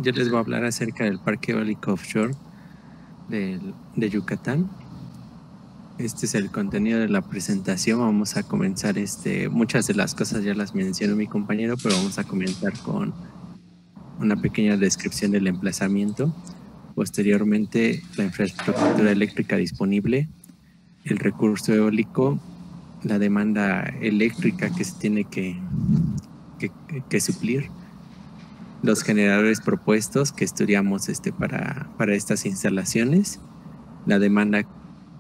Yo les voy a hablar acerca del parque eólico offshore de Yucatán. Este es el contenido de la presentación. Vamos a comenzar, muchas de las cosas ya las mencionó mi compañero, pero vamos a comenzar con una pequeña descripción del emplazamiento. Posteriormente, la infraestructura eléctrica disponible, el recurso eólico, la demanda eléctrica que se tiene que suplir, los generadores propuestos que estudiamos para estas instalaciones, la demanda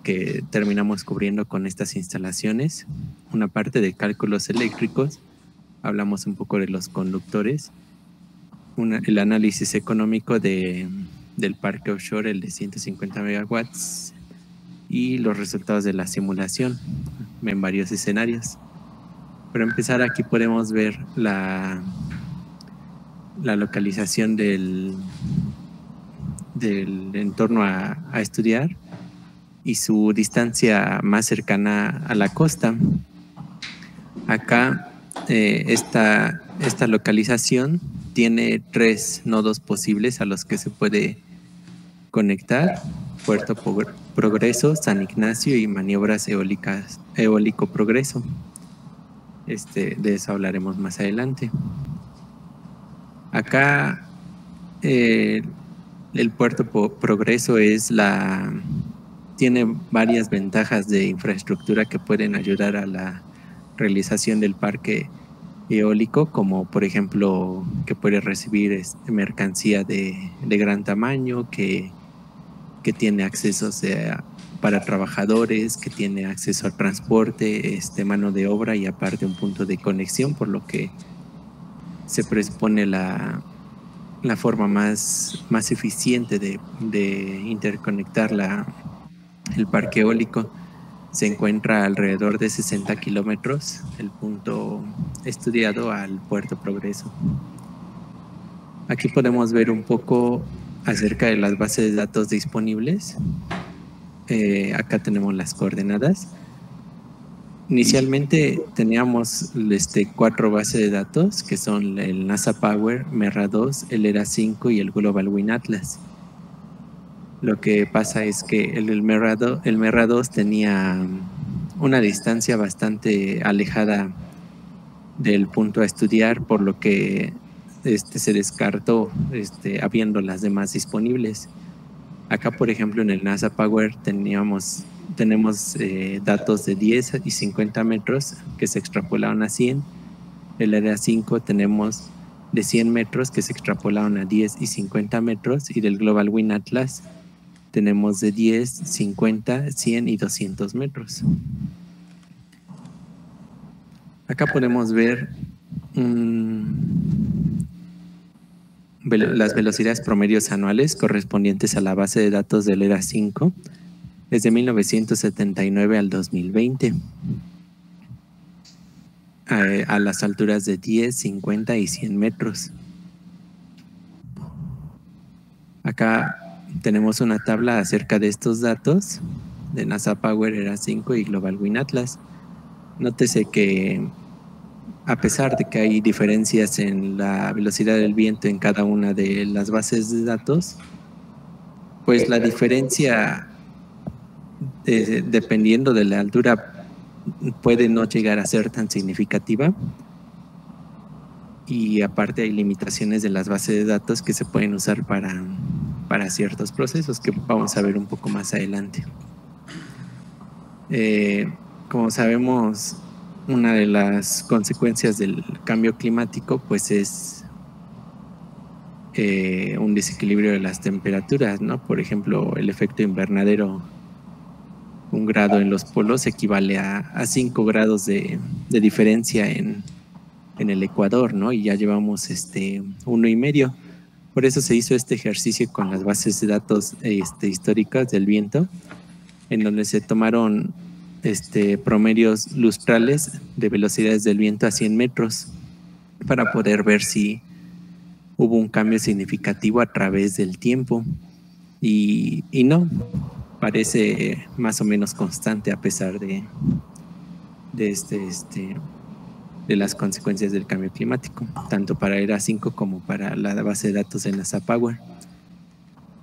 que terminamos cubriendo con estas instalaciones, una parte de cálculos eléctricos, hablamos un poco de los conductores, el análisis económico del parque offshore, el de 150 megawatts, y los resultados de la simulación en varios escenarios. Para empezar, aquí podemos ver la localización del entorno a estudiar y su distancia más cercana a la costa. Acá esta localización tiene 3 nodos posibles a los que se puede conectar: Puerto Progreso, San Ignacio y Maniobras Eólico Progreso. De eso hablaremos más adelante. Acá el Puerto Progreso tiene varias ventajas de infraestructura que pueden ayudar a la realización del parque eólico, como por ejemplo que puede recibir mercancía de gran tamaño, que tiene accesos para trabajadores, que tiene acceso al transporte, mano de obra y aparte un punto de conexión, por lo que se presupone la forma más eficiente de interconectar el parque eólico. Se encuentra alrededor de 60 kilómetros el punto estudiado al Puerto Progreso. Aquí podemos ver un poco acerca de las bases de datos disponibles. Acá tenemos las coordenadas. Inicialmente teníamos 4 bases de datos, que son el NASA Power, MERRA2, el ERA5 y el Global Wind Atlas. Lo que pasa es que el MERRA2 tenía una distancia bastante alejada del punto a estudiar, por lo que se descartó habiendo las demás disponibles. Acá, por ejemplo, en el NASA Power tenemos datos de 10 y 50 metros que se extrapolaron a 100. El área 5 tenemos de 100 metros que se extrapolaron a 10 y 50 metros, y del Global Wind Atlas tenemos de 10, 50, 100 y 200 metros. Acá podemos ver las velocidades promedios anuales correspondientes a la base de datos del ERA 5 desde 1979 al 2020, a las alturas de 10, 50 y 100 metros. Acá tenemos una tabla acerca de estos datos de NASA Power, ERA 5 y Global Wind Atlas. Nótese que a pesar de que hay diferencias en la velocidad del viento en cada una de las bases de datos, pues la diferencia, dependiendo de la altura, puede no llegar a ser tan significativa. Y aparte hay limitaciones de las bases de datos que se pueden usar para ciertos procesos que vamos a ver un poco más adelante. Como sabemos, una de las consecuencias del cambio climático pues es un desequilibrio de las temperaturas, ¿no? Por ejemplo, el efecto invernadero, 1 grado en los polos equivale a 5 grados de diferencia en el Ecuador, ¿no? Y ya llevamos 1,5. Por eso se hizo este ejercicio con las bases de datos históricas del viento, en donde se tomaron promedios lustrales de velocidades del viento a 100 metros para poder ver si hubo un cambio significativo a través del tiempo, y no, parece más o menos constante a pesar de de las consecuencias del cambio climático, tanto para ERA 5 como para la base de datos de NASA Power.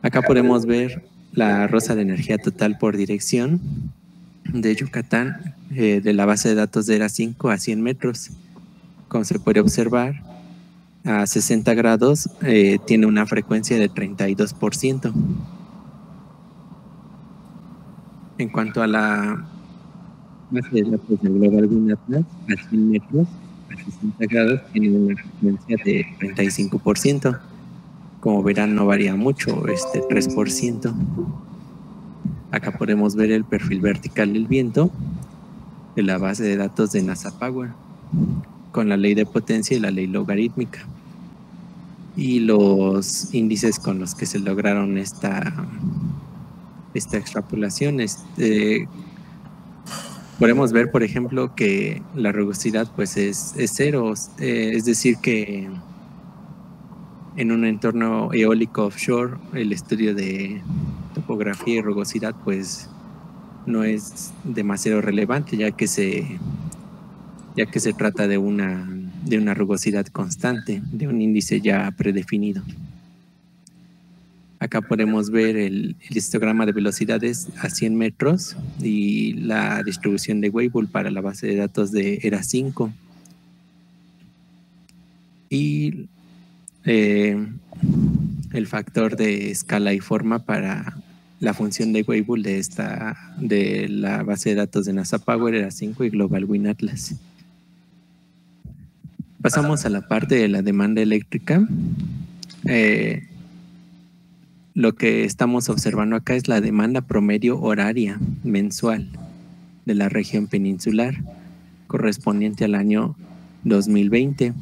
Acá podemos ver la rosa de energía total por dirección de Yucatán, de la base de datos de ERA 5 a 100 metros. Como se puede observar, a 60 grados tiene una frecuencia de 32%. En cuanto a la base de datos del Global Wind Atlas, a 100 metros, a 60 grados, tiene una frecuencia de 35%. Como verán, no varía mucho, 3%. Acá podemos ver el perfil vertical del viento de la base de datos de NASA Power, con la ley de potencia y la ley logarítmica. Y los índices con los que se lograron esta extrapolación. Podemos ver, por ejemplo, que la rugosidad pues es cero, es decir que en un entorno eólico offshore el estudio de topografía y rugosidad pues no es demasiado relevante, ya que se trata de una rugosidad constante, de un índice ya predefinido. Acá podemos ver el histograma de velocidades a 100 metros y la distribución de Weibull para la base de datos de ERA 5. Y el factor de escala y forma para la función de Weibull de la base de datos de NASA Power, ERA 5 y Global Wind Atlas. Pasamos a la parte de la demanda eléctrica. Lo que estamos observando acá es la demanda promedio horaria mensual de la región peninsular, correspondiente al año 2020,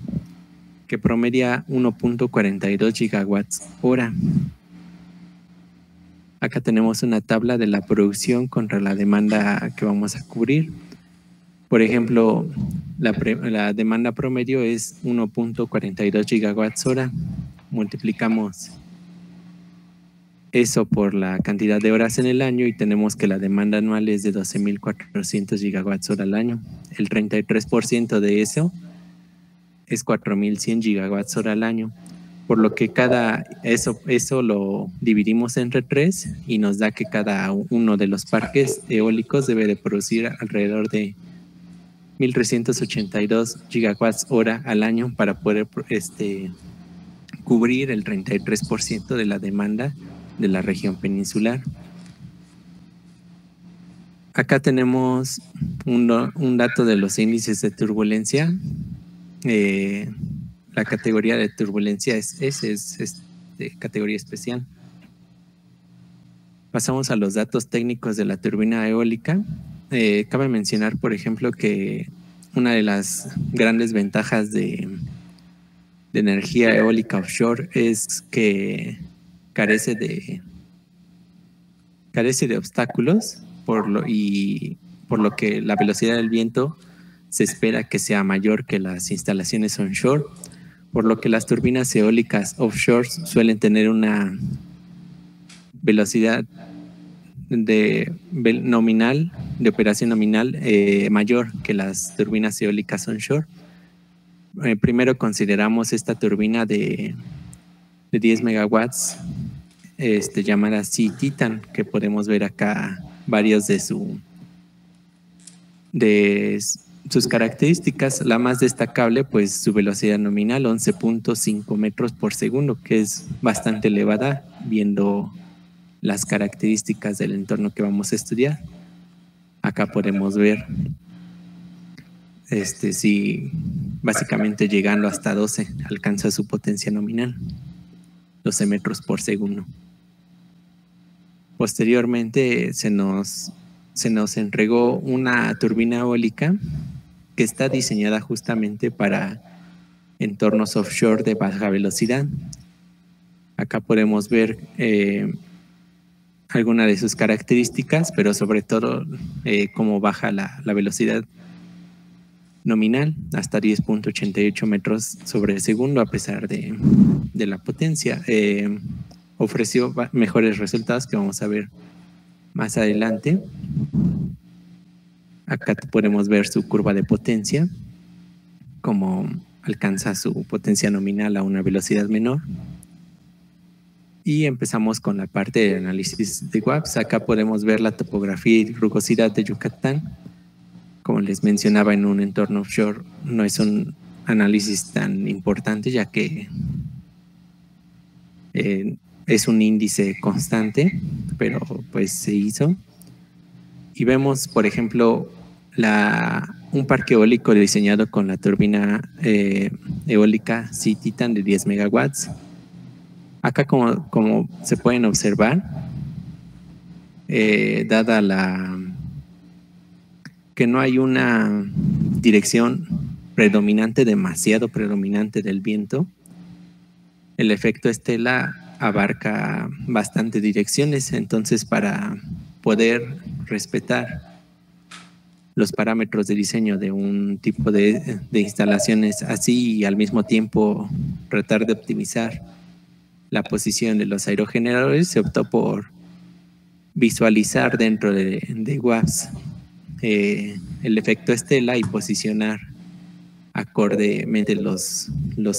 que promedia 1.42 gigawatts hora. Acá tenemos una tabla de la producción contra la demanda que vamos a cubrir. Por ejemplo, la demanda promedio es 1.42 gigawatts hora. Multiplicamos eso por la cantidad de horas en el año y tenemos que la demanda anual es de 12.400 gigawatts hora al año. El 33% de eso es 4.100 gigawatts hora al año, por lo que eso lo dividimos entre 3 y nos da que cada uno de los parques eólicos debe de producir alrededor de 1.382 gigawatts hora al año para poder cubrir el 33% de la demanda de la región peninsular. Acá tenemos un dato de los índices de turbulencia. La categoría de turbulencia es de categoría especial. Pasamos a los datos técnicos de la turbina eólica. Cabe mencionar, por ejemplo, que una de las grandes ventajas de energía eólica offshore es que carece de obstáculos, por lo que la velocidad del viento se espera que sea mayor que las instalaciones onshore, por lo que las turbinas eólicas offshore suelen tener una velocidad de operación nominal mayor que las turbinas eólicas onshore. Primero consideramos esta turbina de 10 megawatts llamada Sea Titan, que podemos ver acá varios de sus características. La más destacable, pues su velocidad nominal, 11.5 metros por segundo, que es bastante elevada viendo las características del entorno que vamos a estudiar. Acá podemos ver si básicamente llegando hasta 12 alcanza su potencia nominal, 12 metros por segundo. Posteriormente se nos entregó una turbina eólica que está diseñada justamente para entornos offshore de baja velocidad. Acá podemos ver algunas de sus características, pero sobre todo cómo baja la velocidad nominal hasta 10.88 metros sobre segundo a pesar de la potencia. Ofreció mejores resultados que vamos a ver más adelante. Acá podemos ver su curva de potencia. como alcanza su potencia nominal a una velocidad menor. Y empezamos con la parte de análisis de WAPS. Acá podemos ver la topografía y rugosidad de Yucatán. Como les mencionaba, en un entorno offshore no es un análisis tan importante, ya que es un índice constante, pero pues se hizo. Y vemos, por ejemplo, un parque eólico diseñado con la turbina eólica Sea Titan de 10 megawatts. Acá, como se pueden observar, dada que no hay una dirección predominante, demasiado predominante del viento, el efecto estela abarca bastantes direcciones. Entonces, para poder respetar los parámetros de diseño de un tipo de instalaciones así y al mismo tiempo tratar de optimizar la posición de los aerogeneradores, se optó por visualizar dentro de WAPS el efecto estela y posicionar acordemente los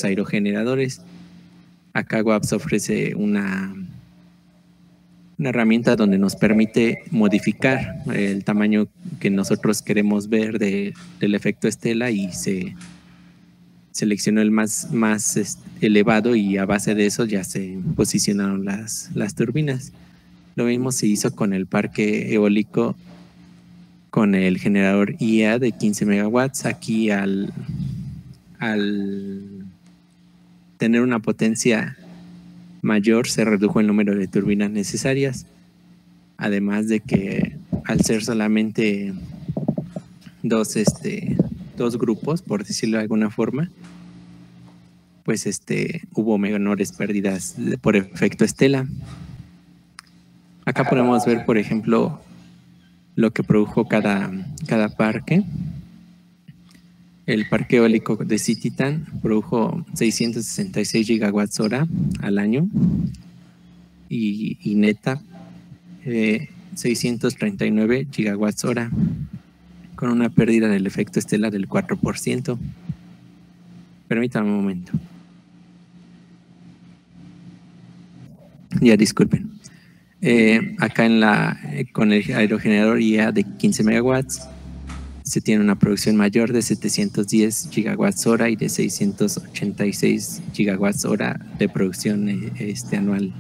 aerogeneradores. Acá WAPS ofrece una herramienta donde nos permite modificar el tamaño que nosotros queremos ver del efecto estela, y se seleccionó el más elevado, y a base de eso ya se posicionaron las turbinas. Lo mismo se hizo con el parque eólico con el generador IA de 15 megawatts. Aquí al tener una potencia mayor se redujo el número de turbinas necesarias, además de que al ser solamente dos grupos, por decirlo de alguna forma, pues hubo menores pérdidas por efecto estela. Acá podemos ver, por ejemplo, lo que produjo cada parque. El parque eólico de Sea Titan produjo 666 gigawatts hora al año y neta 639 gigawatts hora, con una pérdida del efecto estela del 4%. Permítanme un momento. Ya, disculpen. Acá con el aerogenerador IA de 15 megawatts se tiene una producción mayor de 710 gigawatts hora y de 686 gigawatts hora de producción anual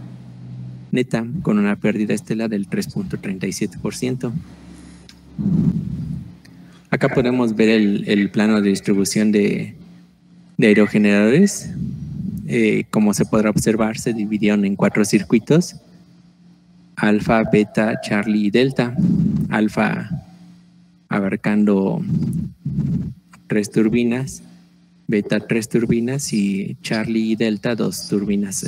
neta, con una pérdida estela del 3.37%. Acá podemos ver el plano de distribución de aerogeneradores. Como se podrá observar, se dividieron en 4 circuitos: alfa, beta, Charlie y delta. Alfa abarcando 3 turbinas, beta 3 turbinas y Charlie y delta 2 turbinas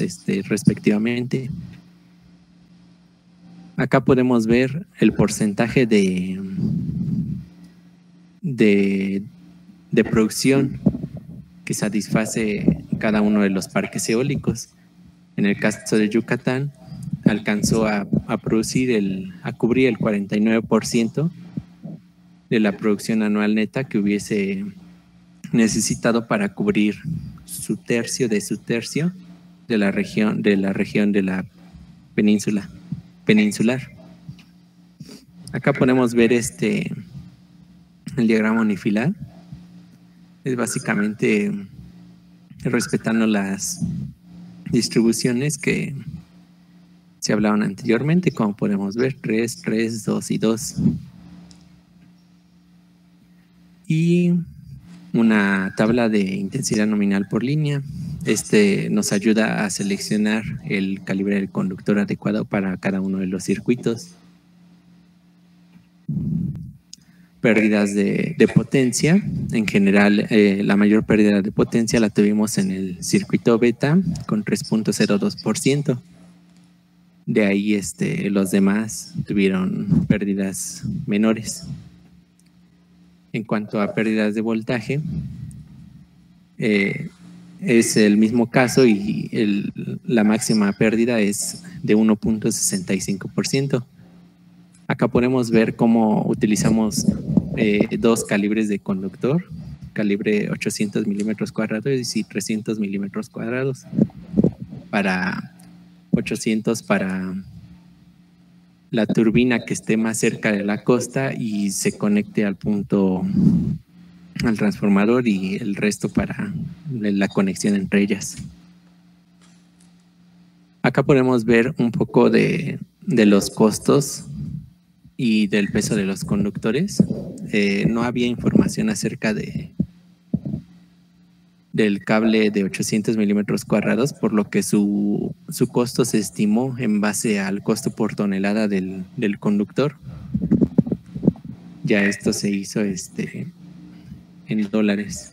respectivamente. Acá podemos ver el porcentaje de producción que satisface cada uno de los parques eólicos. En el caso de Yucatán, alcanzó a cubrir el 49% de la producción anual neta que hubiese necesitado para cubrir su tercio de la región de la peninsular. Acá podemos ver el diagrama unifilar. Es básicamente respetando las distribuciones que se hablaban anteriormente, como podemos ver, 3, 3, 2 y 2. Y una tabla de intensidad nominal por línea. Nos ayuda a seleccionar el calibre del conductor adecuado para cada uno de los circuitos. Pérdidas de potencia. En general, la mayor pérdida de potencia la tuvimos en el circuito beta con 3.02%. De ahí los demás tuvieron pérdidas menores. En cuanto a pérdidas de voltaje, es el mismo caso, y la máxima pérdida es de 1.65%. Acá podemos ver cómo utilizamos 2 calibres de conductor. calibre 800 milímetros cuadrados y 300 milímetros cuadrados. Para 800 para la turbina que esté más cerca de la costa y se conecte al punto, al transformador, y el resto para la conexión entre ellas. Acá podemos ver un poco de los costos y del peso de los conductores. No había información acerca del cable de 800 milímetros cuadrados, por lo que su costo se estimó en base al costo por tonelada del conductor. Ya esto se hizo en dólares.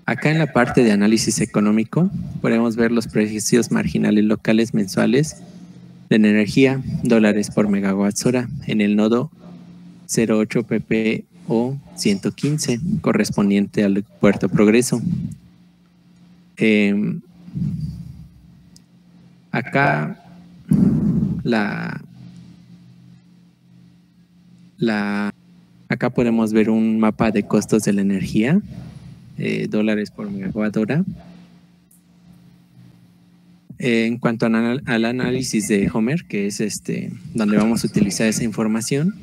Acá en la parte de análisis económico podemos ver los precios marginales locales mensuales de energía, dólares por megawatt hora, en el nodo 08 pp o 115, correspondiente al Puerto Progreso. Acá acá podemos ver un mapa de costos de la energía, dólares por megawatt hora. En cuanto al análisis de Homer, que es donde vamos a utilizar esa información,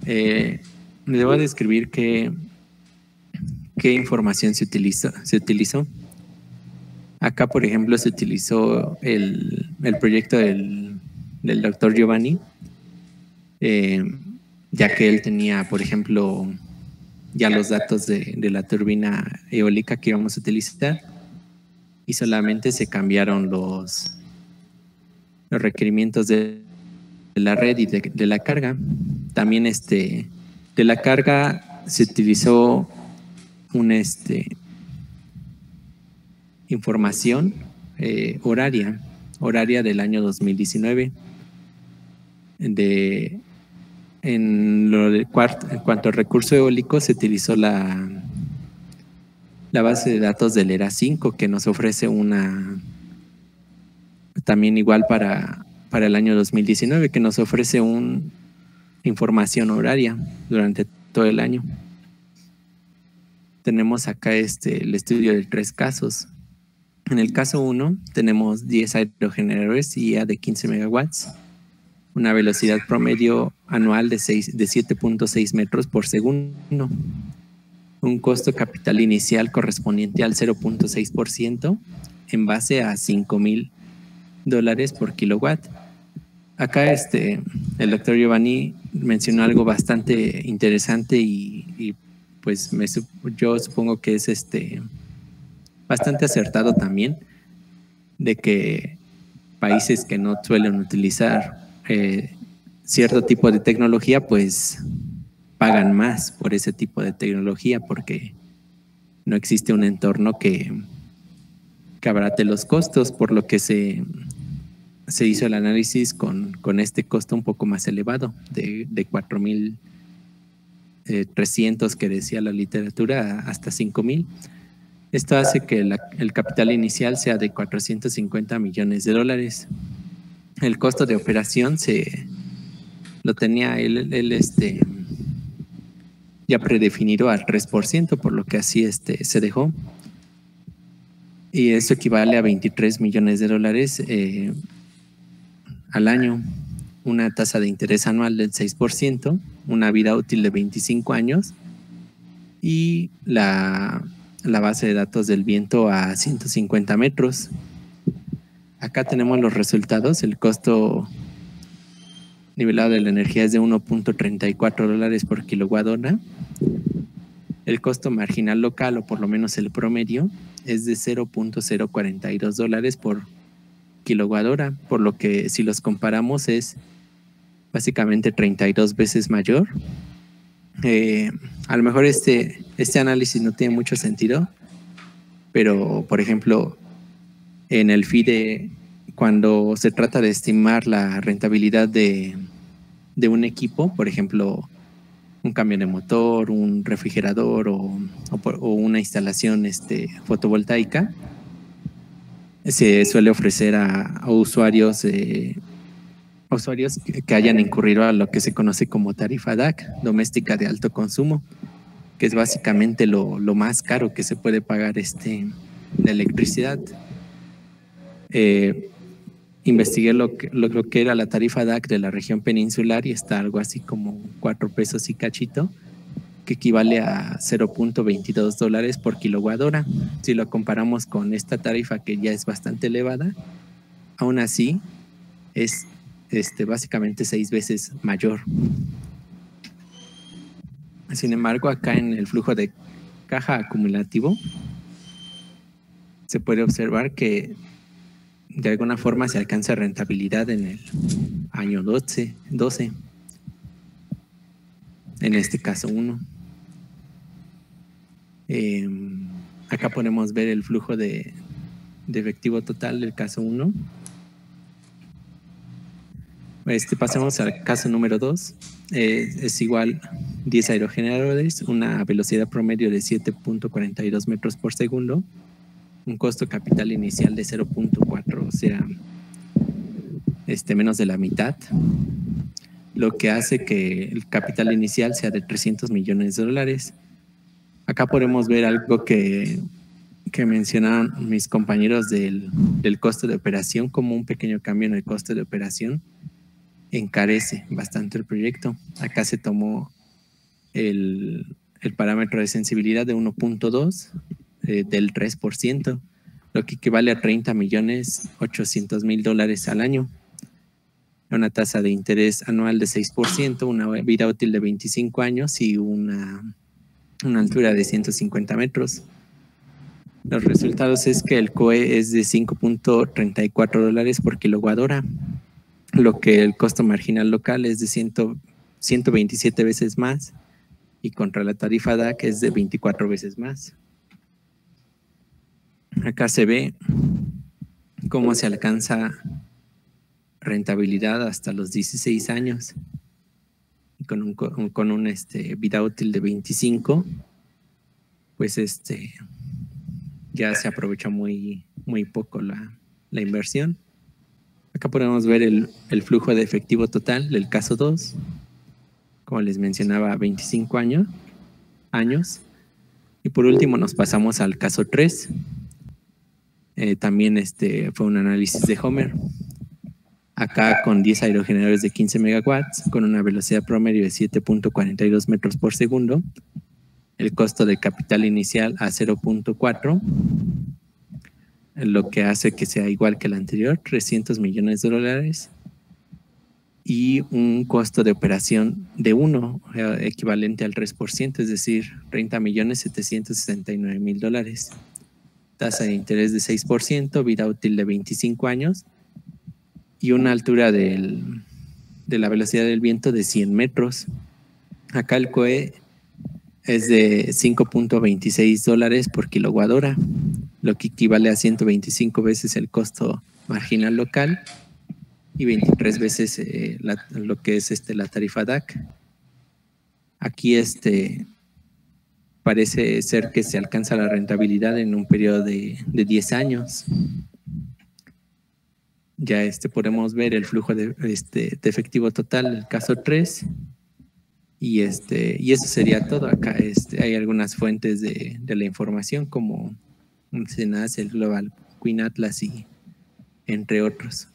le voy a describir qué información se utilizó. Acá, por ejemplo, se utilizó el proyecto del doctor Giovanni, ya que él tenía, por ejemplo, ya los datos de la turbina eólica que íbamos a utilizar, y solamente se cambiaron los requerimientos de la red y de la carga. También de la carga se utilizó una información horaria del año 2019. En cuanto al recurso eólico, se utilizó la base de datos del ERA5, que nos ofrece también igual para el año 2019, que nos ofrece una información horaria durante todo el año. Tenemos acá el estudio de 3 casos. En el caso 1 tenemos 10 aerogeneradores IA de 15 megawatts, una velocidad promedio anual de 7.6 metros por segundo, un costo capital inicial correspondiente al 0.6% en base a $5,000 por kilowatt. Acá el doctor Giovanni mencionó algo bastante interesante y pues yo supongo que es bastante acertado también, de que países que no suelen utilizar cierto tipo de tecnología pues pagan más por ese tipo de tecnología, porque no existe un entorno que abarate los costos, por lo que se hizo el análisis con este costo un poco más elevado, de 4,300 que decía la literatura, hasta 5,000. Esto hace que el capital inicial sea de $450 millones. El costo de operación lo tenía él ya predefinido al 3%, por lo que así se dejó. Y eso equivale a $23 millones al año, una tasa de interés anual del 6%, una vida útil de 25 años y la base de datos del viento a 150 metros. Acá tenemos los resultados. El costo nivelado de la energía es de $1.34 por kilowatt hora. El costo marginal local, o por lo menos el promedio, es de $0.042 por kilowatt hora, por lo que si los comparamos es básicamente 32 veces mayor. A lo mejor este análisis no tiene mucho sentido, pero por ejemplo en el FIDE, cuando se trata de estimar la rentabilidad de un equipo, por ejemplo un cambio de motor, un refrigerador o una instalación fotovoltaica, se suele ofrecer a usuarios usuarios que hayan incurrido a lo que se conoce como tarifa DAC, doméstica de alto consumo, que es básicamente lo más caro que se puede pagar de electricidad. Investigué lo que era la tarifa DAC de la región peninsular y está algo así como 4 pesos y cachito, que equivale a $0.22 por kilowatt hora. Si lo comparamos con esta tarifa que ya es bastante elevada, aún así es básicamente 6 veces mayor. Sin embargo, acá en el flujo de caja acumulativo se puede observar que de alguna forma se alcanza rentabilidad en el año 12, en este caso 1. Acá podemos ver el flujo de efectivo total del caso 1. Pasamos al caso número 2. Es igual 10 aerogeneradores, una velocidad promedio de 7.42 metros por segundo, un costo capital inicial de 0.4, o sea, menos de la mitad, lo que hace que el capital inicial sea de $300 millones. Acá podemos ver algo que mencionaron mis compañeros del costo de operación, como un pequeño cambio en el costo de operación encarece bastante el proyecto. Acá se tomó el parámetro de sensibilidad de 1.2 del 3%, lo que equivale a $30.800.000 al año, una tasa de interés anual de 6%, una vida útil de 25 años y una altura de 150 metros. Los resultados es que el COE es de $5.34 por kilowatt hora, lo que el costo marginal local es de 127 veces más, y contra la tarifa DAC es de 24 veces más. Acá se ve cómo se alcanza rentabilidad hasta los 16 años, y con un vida útil de 25, pues ya se aprovecha muy poco la inversión. Acá podemos ver el flujo de efectivo total del caso 2, como les mencionaba, 25 años. Y por último nos pasamos al caso 3. También fue un análisis de Homer. Acá con 10 aerogeneradores de 15 megawatts, con una velocidad promedio de 7.42 metros por segundo, el costo de capital inicial a 0.4, lo que hace que sea igual que el anterior, $300 millones, y un costo de operación de 1, equivalente al 3%, es decir, $30.769.000. Tasa de interés de 6%, vida útil de 25 años y una altura de la velocidad del viento de 100 metros. Acá el COE es de $5.26 por kilowatt hora, lo que equivale a 125 veces el costo marginal local y 23 veces lo que es la tarifa DAC. Aquí parece ser que se alcanza la rentabilidad en un periodo de 10 años. Ya podemos ver el flujo de efectivo total del caso 3. Y eso sería todo. Acá hay algunas fuentes de la información como CNAS, el Global Wind Atlas y entre otros.